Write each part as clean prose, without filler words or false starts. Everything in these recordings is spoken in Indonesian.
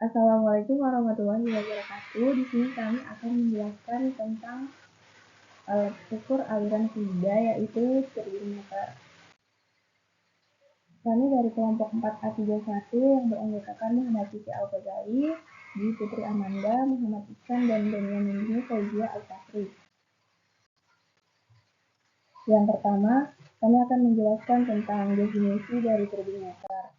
Assalamualaikum warahmatullahi wabarakatuh. Di sini kami akan menjelaskan tentang alat ukur aliran fluida yaitu turbimeter. Kami dari kelompok 4A31 yang beranggotakan Muhammad Cici Al-Ghazali, Dwi Putri Amanda, Muhammad Iksan, dan Daniel Nindini Fauzia Al-Fasri. Yang pertama, kami akan menjelaskan tentang definisi dari turbimeter.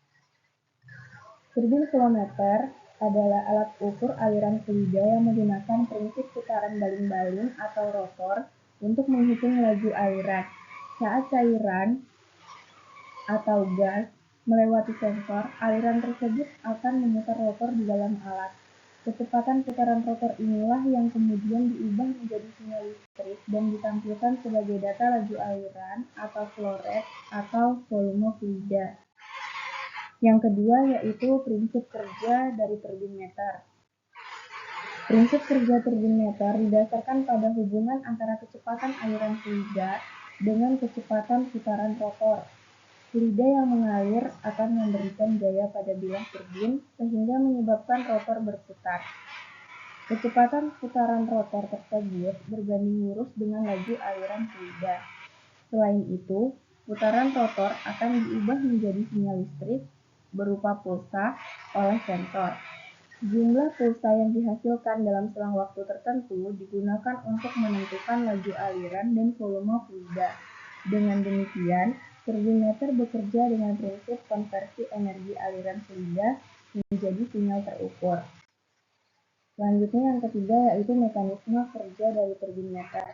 Turbin kilometer adalah alat ukur aliran fluida yang menggunakan prinsip putaran baling-baling atau rotor untuk menghitung laju aliran. Saat cairan atau gas melewati sensor, aliran tersebut akan memutar rotor di dalam alat. Kecepatan putaran rotor inilah yang kemudian diubah menjadi sinyal listrik dan ditampilkan sebagai data laju aliran atau flow rate atau volume fluida. Yang kedua yaitu prinsip kerja dari turbimeter. Prinsip kerja turbimeter didasarkan pada hubungan antara kecepatan aliran fluida dengan kecepatan putaran rotor. Fluida yang mengalir akan memberikan gaya pada bilah turbin sehingga menyebabkan rotor berputar. Kecepatan putaran rotor tersebut berbanding lurus dengan laju aliran fluida. Selain itu, putaran rotor akan diubah menjadi sinyal listrik berupa pulsa oleh sensor. Jumlah pulsa yang dihasilkan dalam selang waktu tertentu digunakan untuk menentukan laju aliran dan volume fluida. Dengan demikian, turbimeter bekerja dengan prinsip konversi energi aliran fluida menjadi sinyal terukur. Selanjutnya yang ketiga yaitu mekanisme kerja dari turbimeter.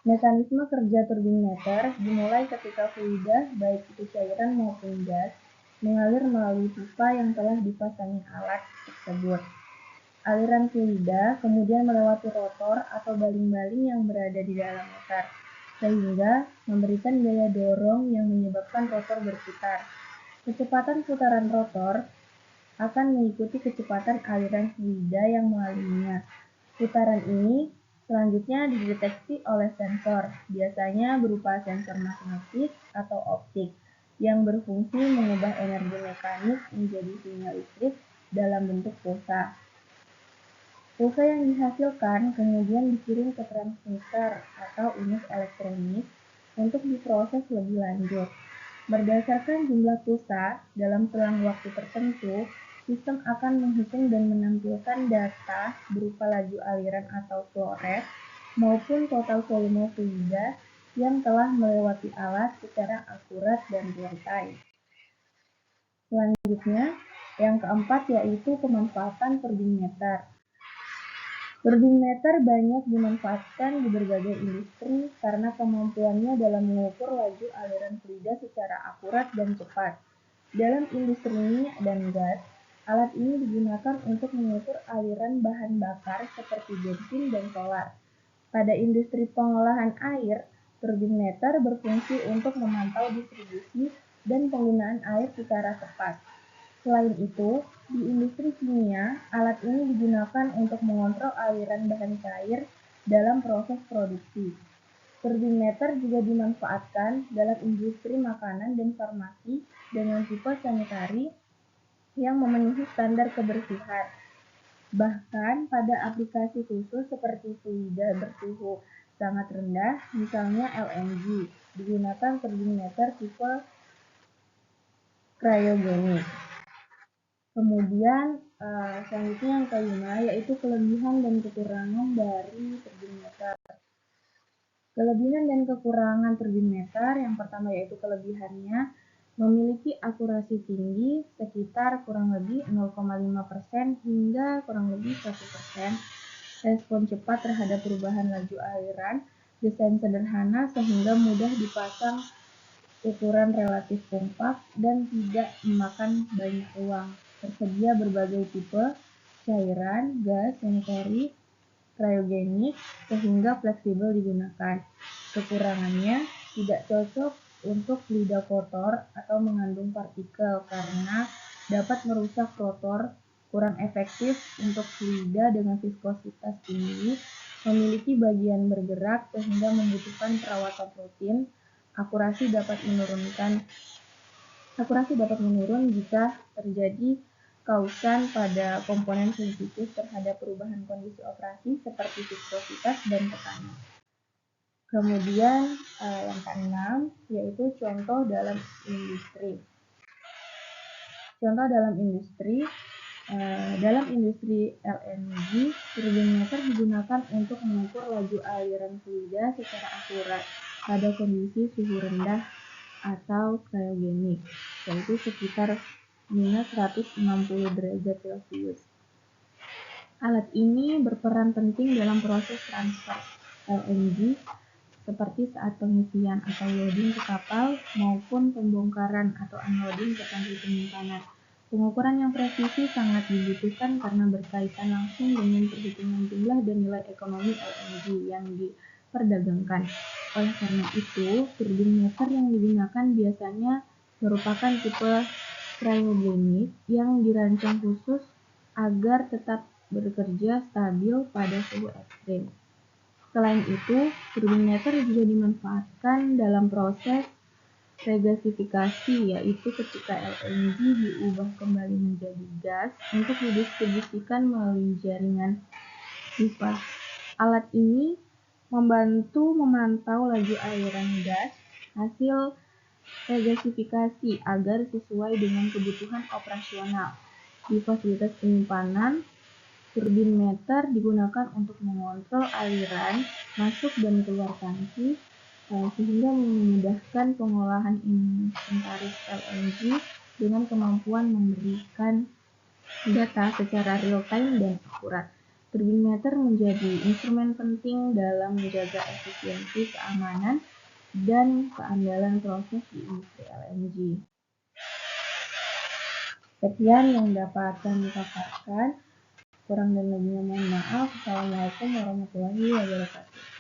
Mekanisme kerja turbimeter dimulai ketika fluida, baik itu cairan maupun gas, mengalir melalui pipa yang telah dipasangi alat tersebut. Aliran fluida kemudian melewati rotor atau baling-baling yang berada di dalam motor, sehingga memberikan gaya dorong yang menyebabkan rotor berputar. Kecepatan putaran rotor akan mengikuti kecepatan aliran fluida yang mengalirinya. Putaran ini selanjutnya dideteksi oleh sensor, biasanya berupa sensor magnetis atau optik, yang berfungsi mengubah energi mekanik menjadi sinyal listrik dalam bentuk pulsa. Pulsa yang dihasilkan kemudian dikirim ke transmitter atau unit elektronik untuk diproses lebih lanjut. Berdasarkan jumlah pulsa dalam selang waktu tertentu, sistem akan menghitung dan menampilkan data berupa laju aliran atau flow rate maupun total volume fluida yang telah melewati alat secara akurat dan real time. Selanjutnya, yang keempat yaitu pemanfaatan turbimeter. Turbimeter banyak dimanfaatkan di berbagai industri karena kemampuannya dalam mengukur laju aliran fluida secara akurat dan cepat. Dalam industri minyak dan gas, alat ini digunakan untuk mengukur aliran bahan bakar seperti bensin dan solar. Pada industri pengolahan air, turbimeter berfungsi untuk memantau distribusi dan penggunaan air secara tepat. Selain itu, di industri kimia, alat ini digunakan untuk mengontrol aliran bahan cair dalam proses produksi. Turbimeter juga dimanfaatkan dalam industri makanan dan farmasi dengan tipe sanitari yang memenuhi standar kebersihan. Bahkan pada aplikasi khusus seperti fluida bersuhu sangat rendah, misalnya LNG, digunakan turbimeter tipe cryogenic. Kemudian selanjutnya yang kelima yaitu kelebihan dan kekurangan dari turbimeter. Kelebihan dan kekurangan turbimeter yang pertama yaitu kelebihannya memiliki akurasi tinggi sekitar kurang lebih 0,5% hingga kurang lebih 1%, respon cepat terhadap perubahan laju aliran, desain sederhana sehingga mudah dipasang, ukuran relatif kompak dan tidak memakan banyak ruang. Tersedia berbagai tipe cairan, gas, sanitary, cryogenik sehingga fleksibel digunakan. Kekurangannya tidak cocok untuk fluida kotor atau mengandung partikel karena dapat merusak rotor, kurang efektif untuk fluida dengan viskositas tinggi, memiliki bagian bergerak sehingga membutuhkan perawatan rutin. Akurasi dapat menurun jika terjadi kausan pada komponen sensitif terhadap perubahan kondisi operasi seperti viskositas dan tekanan. Kemudian yang keenam yaitu contoh dalam industri. Contoh dalam industri LNG, turbin meter digunakan untuk mengukur laju aliran fluida secara akurat pada kondisi suhu rendah atau cryogenik, yaitu sekitar minus 160 derajat Celcius. Alat ini berperan penting dalam proses transfer LNG seperti saat pengisian atau loading ke kapal maupun pembongkaran atau unloading ke tangki penyimpanan. Pengukuran yang presisi sangat dibutuhkan karena berkaitan langsung dengan perhitungan jumlah dan nilai ekonomi LNG yang diperdagangkan. Oleh karena itu, turbin meter yang digunakan biasanya merupakan tipe cryogenik yang dirancang khusus agar tetap bekerja stabil pada suhu ekstrim. Selain itu, turbin meter juga dimanfaatkan dalam proses regasifikasi, yaitu ketika LNG diubah kembali menjadi gas untuk didistribusikan melalui jaringan pipa. Alat ini membantu memantau laju aliran gas hasil regasifikasi agar sesuai dengan kebutuhan operasional. Di fasilitas penyimpanan, turbin meter digunakan untuk mengontrol aliran masuk dan keluar tangki sehingga memudahkan pengolahan inventaris LNG dengan kemampuan memberikan data secara real-time dan akurat. Turbin meter menjadi instrumen penting dalam menjaga efisiensi, keamanan, dan keandalan proses di industri LNG. Sekian yang dapat kami paparkan. Kurang dan lebihnya mohon maaf. Assalamualaikum warahmatullahi wabarakatuh.